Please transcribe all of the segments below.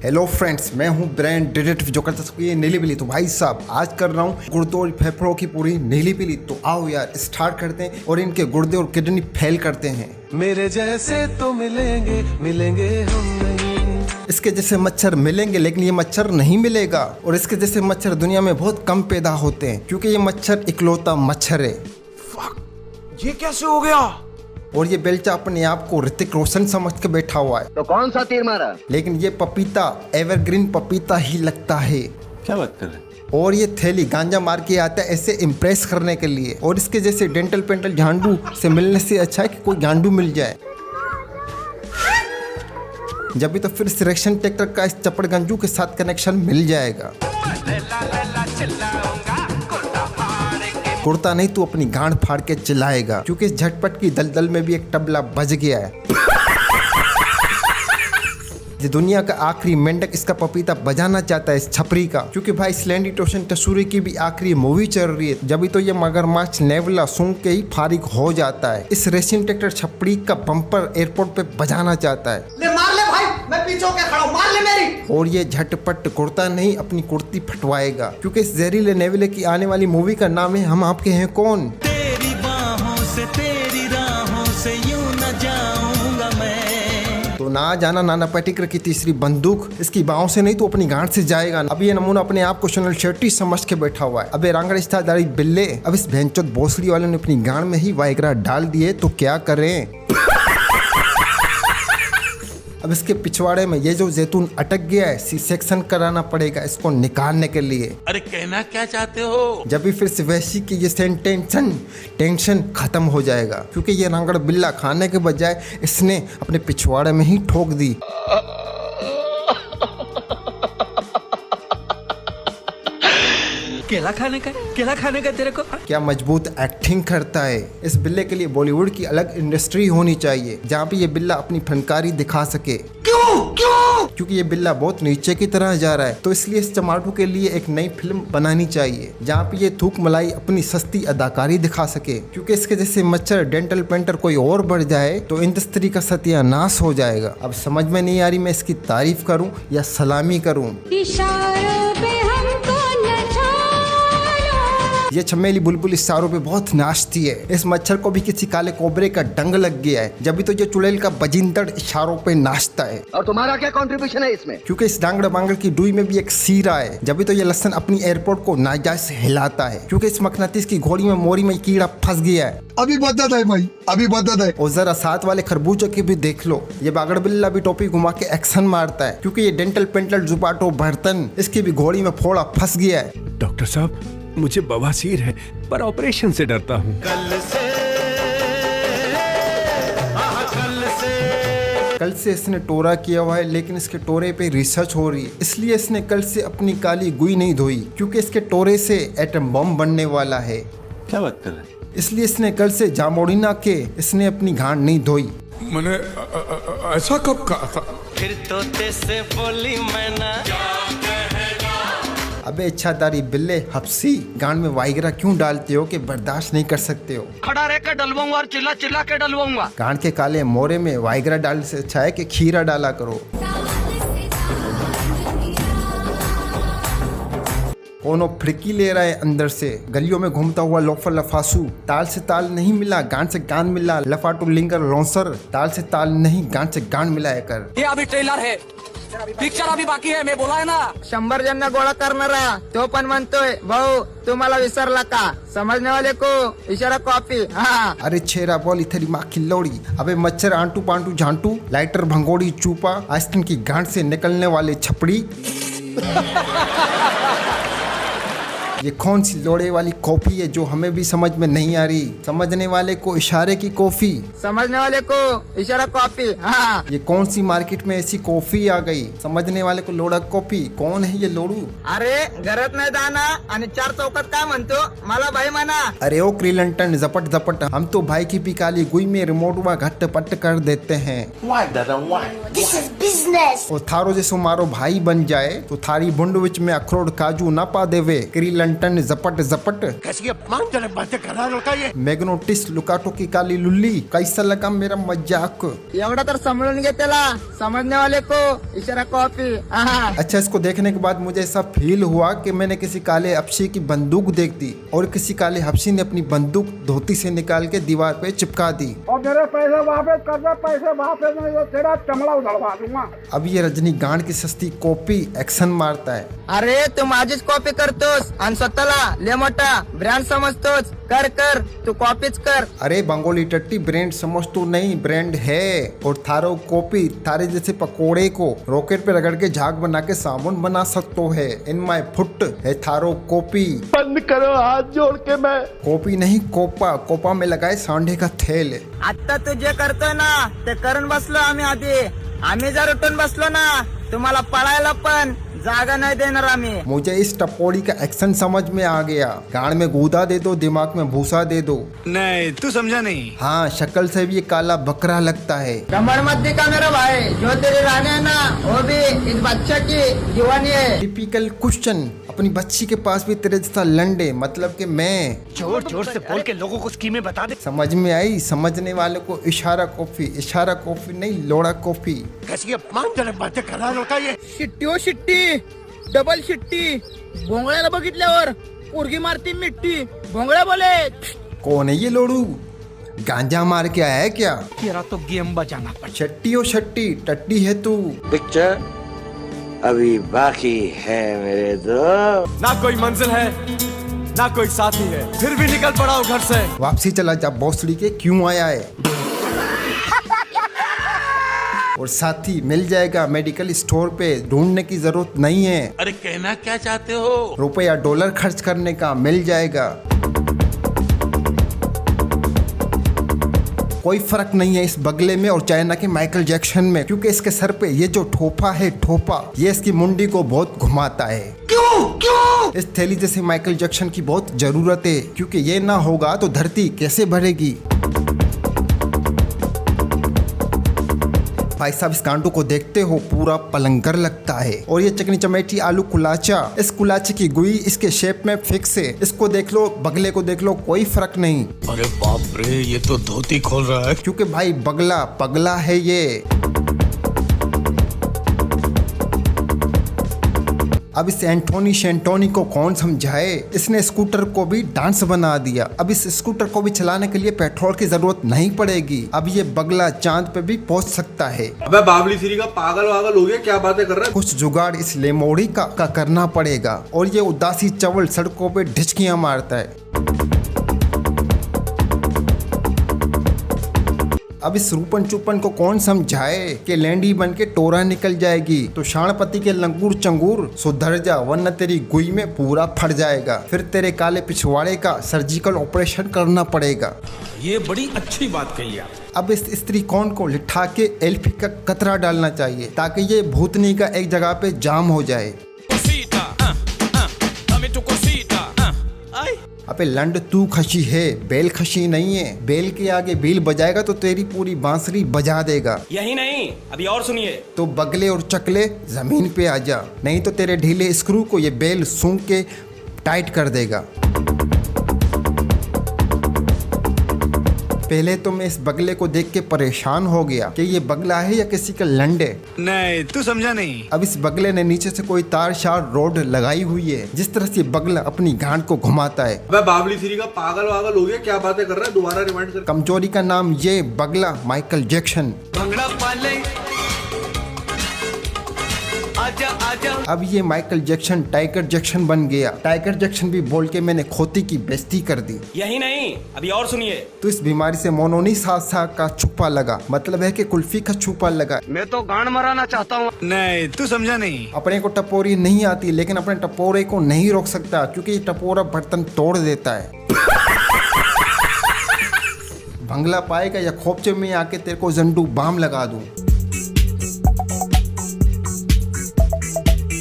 Hello friends, मैं हूं brand detective जो करता सकती है नीली पीली। तो भाई साहब आज कर रहा हूं गुर्दे और फेफड़ों की पूरी नीली पीली। तो आओ यार स्टार्ट करते हैं और इनके गुर्दे और किडनी फेल करते हैं। मेरे जैसे तो मिलेंगे मिलेंगे हम नहीं। इसके जैसे मच्छर मिलेंगे लेकिन ये मच्छर नहीं मिलेगा। और इसके जैसे मच्छर दुनिया में बहुत कम पैदा होते हैं क्योंकि ये मच्छर इकलौता मच्छर है। ये कैसे हो गया? और ये बेलचा अपने आप को ऋतिक रोशन समझ के बैठा हुआ है। तो कौन सा तीर मारा? लेकिन ये पपीता एवरग्रीन पपीता ही लगता है। क्या बात कर रहे हैं? और ये थैली गांजा मार के आता है ऐसे इम्प्रेस करने के लिए। और इसके जैसे डेंटल पेंटल झांडू से मिलने से अच्छा है कि कोई झांडू मिल जाए। जब भी तो फिर सिलेक्शन ट्रैक्टर का इस चपड़ गंजू के साथ कनेक्शन मिल जाएगा। कुर्ता नहीं तू अपनी गांड फाड़ के चिल्लाएगा क्योंकि इस झटपट की दलदल में भी एक तबला बज गया है। ये दुनिया का आखिरी मेंढक इसका पपीता बजाना चाहता है इस छपरी का, क्योंकि भाई स्लैंडी टोशन टसूरी की भी आखिरी मूवी चल रही है। जब भी तो ये मगरमच्छ नेवला सूंघ के ही फारिग हो जाता है। इस रेसिंग ट्रैक्टर छपरी का बम्पर एयरपोर्ट पे बजाना चाहता है। ले मार ले भाई, मैं पीछे होके खड़ा हूं, मार ले मेरी। और ये झटपट कुर्ता नहीं अपनी कुर्ती फटवाएगा क्योंकि इस जहरीले नेवले की आने वाली मूवी का नाम है हम आपके हैं कौन। तेरी बाहों से तेरी राहों से यूं न जाऊंगा मैं। तो ना जाना नाना पाटेकर की तीसरी बंदूक इसकी बाहों से नहीं तो अपनी गांड से जाएगा। अब ये नमूना अपने आप को सोनल शेट्टी समझ के बैठा हुआ है। अबे रांगड़ इस्तादारी बिल्ले, अब इस भैंचोद भोसड़ी वाले ने अपनी गांड में ही वाइग्रा डाल दिए तो क्या करें। अब इसके पिछवाड़े में ये जो जैतून अटक गया है सी सेक्शन कराना पड़ेगा इसको निकालने के लिए। अरे कहना क्या चाहते हो? जब भी फिर से वैसी की ये टेंशन खत्म हो जाएगा क्योंकि ये रांगड़ बिल्ला खाने के बजाय इसने अपने पिछवाड़े में ही ठोक दी। केला खाने का तेरे को। क्या मजबूत एक्टिंग करता है। इस बिल्ले के लिए बॉलीवुड की अलग इंडस्ट्री होनी चाहिए जहाँ पे ये बिल्ला अपनी फनकारी दिखा सके। क्योंकि ये बिल्ला बहुत नीचे की तरह जा रहा है, तो इसलिए इस चमाटू के लिए एक नई फिल्म बनानी चाहिए जहाँ पे ये थूक मलाई अपनी सस्ती अदाकारी दिखा सके। क्योंकि इसके जैसे मच्छर डेंटल पेंटर कोई और बढ़ जाए तो इंडस्ट्री का सत्यानाश हो जाएगा। अब समझ में नहीं आ रही मैं इसकी तारीफ करूँ या सलामी करूँ। ये चमेली बुलबुल इशारों पे बहुत नाचती है। इस मच्छर को भी किसी काले कोबरे का डंग लग गया है जब भी तो ये चुड़ैल का बजिंदड़ इशारों पे नाचता है। और तुम्हारा क्या कंट्रीब्यूशन है इसमें? क्योंकि इस डांगड़ बांगड़ की डुई में भी एक सीरा है। जब भी तो ये लसन अपनी एयरपोर्ट को नाजायज से हिलाता है क्योंकि इस मकनातीस की घोड़ी में मोरी में कीड़ा फंस गया है। अभी बदत है भाई, अभी बदत है। और जरा साथ वाले खरबूजे की भी देख लो, ये बागड़ बिल्ला भी टोपी घुमा के एक्शन मारता है क्योंकि ये डेंटल पेंटल जुबाटो बर्तन इसकी भी घोड़ी में फोड़ा फंस गया है। डॉक्टर साहब मुझे बवासीर है पर ऑपरेशन से डरता हूँ। कल से इसने टोरा किया हुआ है लेकिन इसके टोरे पे रिसर्च हो रही है, इसलिए इसने कल से अपनी काली गुई नहीं धोई क्योंकि इसके टोरे से एटम बम बनने वाला है। क्या बात कर रहे हैं? इसलिए इसने कल से जामोड़ीना के इसने अपनी गांड नहीं धोई। मैंने ऐसा कब कहा था? फिर तोते से बोली मैना। अबे इच्छादारी बिल्ले हफ्सी, गांड में वाइग्रा क्यों डालते हो कि बर्दाश्त नहीं कर सकते हो। खड़ा रहकर डलवाऊंगा और चिल्ला चिल्ला के डलवाऊंगा। गांड के काले मोरे में वाइग्रा डालने से अच्छा है कि खीरा डाला करो। कोनो फिड़की ले रहा है अंदर से, गलियों में घूमता हुआ लोफर लफासू। ताल से ताल नहीं मिला गांड से गांड मिला, लफाटू लिंगर लॉन्सर। ताल से ताल नहीं गांड से गांड मिलाया कर। ये अभी ट्रेलर है, पिक्चर अभी बाकी है, मैं बोला है ना 100 जण गोळा करणारा तो पण म्हणतोय भाऊ तुम्हाला विसरला का, समझने वाले को इशारा कॉपी। हाँ अरे छेरा बोल इथरी माँ की लोड़ी। अबे मच्छर आंटू पांटू झांटू लाइटर भंगोड़ी चूपा आस्तीन की गांड से निकलने वाले छपड़ी। ये कौन सी लोड़े वाली कॉफी है जो हमें भी समझ में नहीं आ रही। समझने वाले को इशारे की कॉफी, समझने वाले को इशारा कॉपी। हाँ ये कौन सी मार्केट में ऐसी कॉफी आ गई। समझने वाले को लोड़ा कॉफी, कौन है ये लोड़ू। अरे घरात नाही दाना आणि 4 चौकात काय म्हणतो मला भाई म्हणा। अरे ओ क्रिलंटन झपट झपट, हम तो भाई की भी काली गुई में रिमोट वा घट पट कर देते हैं। This is business. और थारो जैसो मारो भाई बन जाए तो थारी बुंड विच में अखरोट काजू ना पा देवे। क्रिलंटन टन टन झपट झपट। कैसी अपमानजनक बातें कर रहा है लड़का ये। मैग्नेटिस लुकाटो की काली लुल्ली। कैसा लगा मेरा मजाक? एवढा तर समजून घे त्याला, समजने वाले को इशारा कॉपी। हाँ। अच्छा, इसको देखने के बाद मुझे ऐसा फील हुआ कि मैंने किसी काले हबशी की बंदूक देख दी और किसी काले हबशी ने अपनी बंदूक धोती से निकाल के दीवार पे चिपका दी। और मेरे पैसे वापस कर दे, पैसे वापस नहीं तो तेरा चमड़ा उधड़वा दूंगा। अब ये रजनीकांत की सस्ती कॉपी एक्शन मारता है। अरे तू माझीच कॉपी करतोस आणि स्वतःला लय मोठा ब्रँड समजतोस। कर कर तू कॉपीच कर। अरे बंगोली टट्टी, ब्रांड समझ तो नहीं, ब्रांड है। और थारो कॉपी थारे जैसे पकोड़े को रॉकेट पे रगड़ के झाग बना के साबुन बना सकते है। इन माय फुट है थारो कॉपी। बंद करो हाथ जोड़ के। मैं कॉपी नहीं कोपा, कोपा में लगाए सांडे का थैल। आता तू जे करतोय ना ते करून बसलो आम्ही आधी। आम्ही जर उठून बसलो ना तुम्हाला पळायला पण जागा नहीं देणार आम्ही। मुझे इस टपोरी का एक्शन समझ में आ गया। गाड़ में गूदा दे दो, दिमाग में भूसा दे दो। नहीं तू समझा नहीं। हाँ, शक्ल से भी ये काला बकरा लगता है। कमर मत दिखा मेरा भाई, जो तेरी रानी है ना वो भी इस बच्चे की दीवानी है। टिपिकल क्वेश्चन, अपनी बच्ची के पास भी तेरे जैसा लंडे, मतलब कि मैं। जोर जोर से बोल के लोगों को स्कीमें बता दे। समझ में आई? समझने वाले को इशारा कॉफी, इशारा कॉफी नहीं लोड़ा कॉफी। कैसी अपमानजनक बातें कर रहा है लड़का ये। शिट्टी ओ शिट्टी, डबल शिट्टी। भोंगळ्याला बघितल्यावर पोरगी मारती मिट्टी। भोंगळ्या बोले कौन है ये लोड़ू? गांजा मार के आया है क्या? तेरा तो गेम बजाना पड़ा। छट्टी ओ छट्टी, टट्टी है तू। पिक्चर अभी बाकी है मेरे दोस्त। ना कोई मंजिल है ना कोई साथी है, फिर भी निकल पड़ा हूँ घर से। वापसी चला जा भोसड़ी के, क्यों आया है? और साथी मिल जाएगा मेडिकल स्टोर पे, ढूंढने की जरूरत नहीं है। अरे कहना क्या चाहते हो? रुपया डॉलर खर्च करने का मिल जाएगा। कोई फर्क नहीं है इस बगले में और चाइना के माइकल जैक्सन में, क्योंकि इसके सर पे ये जो ठोपा है, ठोपा, ये इसकी मुंडी को बहुत घुमाता है। क्यों? इस थैली जैसे माइकल जैक्सन की बहुत जरूरत है, क्योंकि ये ना होगा तो धरती कैसे भरेगी। भाई साहब, इस कांटू को देखते हो पूरा पलंगर लगता है। और ये चिकनी चमेटी आलू कुलाचा, इस कुलाचे की गुई इसके शेप में फिक्स है। इसको देख लो, बगले को देख लो, कोई फर्क नहीं। अरे बाप रे, ये तो धोती खोल रहा है। क्योंकि भाई बगला पगला है ये। अब इस एंटोनी शेंटोनी को कौन समझाए? इसने स्कूटर को भी डांस बना दिया। अब इस स्कूटर को भी चलाने के लिए पेट्रोल की जरूरत नहीं पड़ेगी। अब ये बगला चांद पे भी पहुंच सकता है। अबे बाबली सिरी का पागल वागल हो गया, क्या बातें कर रहा है? कुछ जुगाड़ इस लेमोड़ी का करना पड़ेगा। और ये उदासी चवल सड़कों पे ढिचकियां मारता है। अब इस रूपन चुपन को कौन समझाए कि लैंडी बन के टोरा निकल जाएगी। तो शाणपति के लंगूर चंगूर सुधर जा, वरना तेरी गुई में पूरा फट जाएगा। फिर तेरे काले पिछवाड़े का सर्जिकल ऑपरेशन करना पड़ेगा। ये बड़ी अच्छी बात कही आप। अब इस स्त्री कौन को लिठा के एल्फी का कतरा डालना चाहिए, ताकि ये भूतनी का एक जगह पे जाम हो जाए। अबे लंड तू खशी है, बेल खशी नहीं है। बेल के आगे बील बजाएगा तो तेरी पूरी बांसुरी बजा देगा। यही नहीं, अभी और सुनिए। तो बगले और चकले जमीन पे आ जा, नहीं तो तेरे ढीले स्क्रू को ये बेल सूंघ के टाइट कर देगा। पहले तो मैं इस बगले को देख के परेशान हो गया कि ये बगला है या किसी का लंड है। नहीं तू समझा नहीं। अब इस बगले ने नीचे से कोई तार शार रोड लगाई हुई है, जिस तरह से बगला अपनी गांड को घुमाता है। अबे बाबली सिरी का पागल वागल हो गया, क्या बातें कर रहा है? दोबारा रिमाइंड कर। कमजोरी का नाम ये बगला माइकल जैक्सन। भंगड़ा पाले आजा आजा। अब ये माइकल जैक्सन टाइगर जैक्सन बन गया। टाइगर जैक्सन भी बोल के मैंने खोती की बेइज्जती कर दी। यही नहीं, अभी और सुनिए। तो इस बीमारी से मोनोनी सासा का छुपा लगा, मतलब है कि कुल्फी का छुपा लगा। मैं तो गांड मराना चाहता हूँ। नहीं तू समझा नहीं। अपने को टपोरी नहीं आती, लेकिन अपने टपोरे को नहीं रोक सकता, क्योंकि ये टपोरा बर्तन तोड़ देता है। भंगला पाएगा या खोपचे में आके तेरे को जंडू बाम लगा दूं।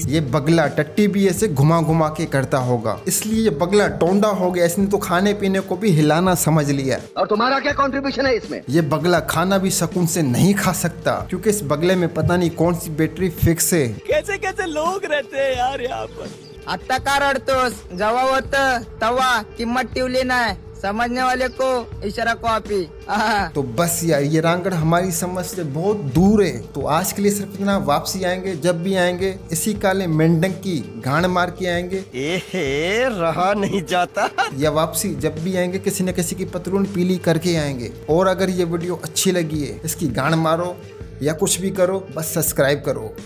ये बगला टट्टी भी ऐसे घुमा घुमा के करता होगा, इसलिए ये बगला टोंडा हो गया। इसने तो खाने पीने को भी हिलाना समझ लिया। और तुम्हारा क्या कंट्रीब्यूशन है इसमें? ये बगला खाना भी सुकून से नहीं खा सकता, क्योंकि इस बगले में पता नहीं कौन सी बैटरी फिक्स है। कैसे कैसे लोग रहते हैं यार यहाँ पर। आता का रडतोस? जेव्हा होत तेव्हा किंमत ठेवली नाही. समझने वाले को इशारा कॉपी. तो बस यार, ये रामगढ़ हमारी समझ से बहुत दूर है। तो आज के लिए सिर्फ इतना। वापसी आएंगे, जब भी आएंगे इसी काले मेंढक की गांड मार के आएंगे। रहा नहीं जाता। या वापसी जब भी आएंगे किसी न किसी की पतलून पीली करके आएंगे। और अगर ये वीडियो अच्छी लगी है, इसकी गांड मारो या कुछ भी करो, बस सब्सक्राइब करो।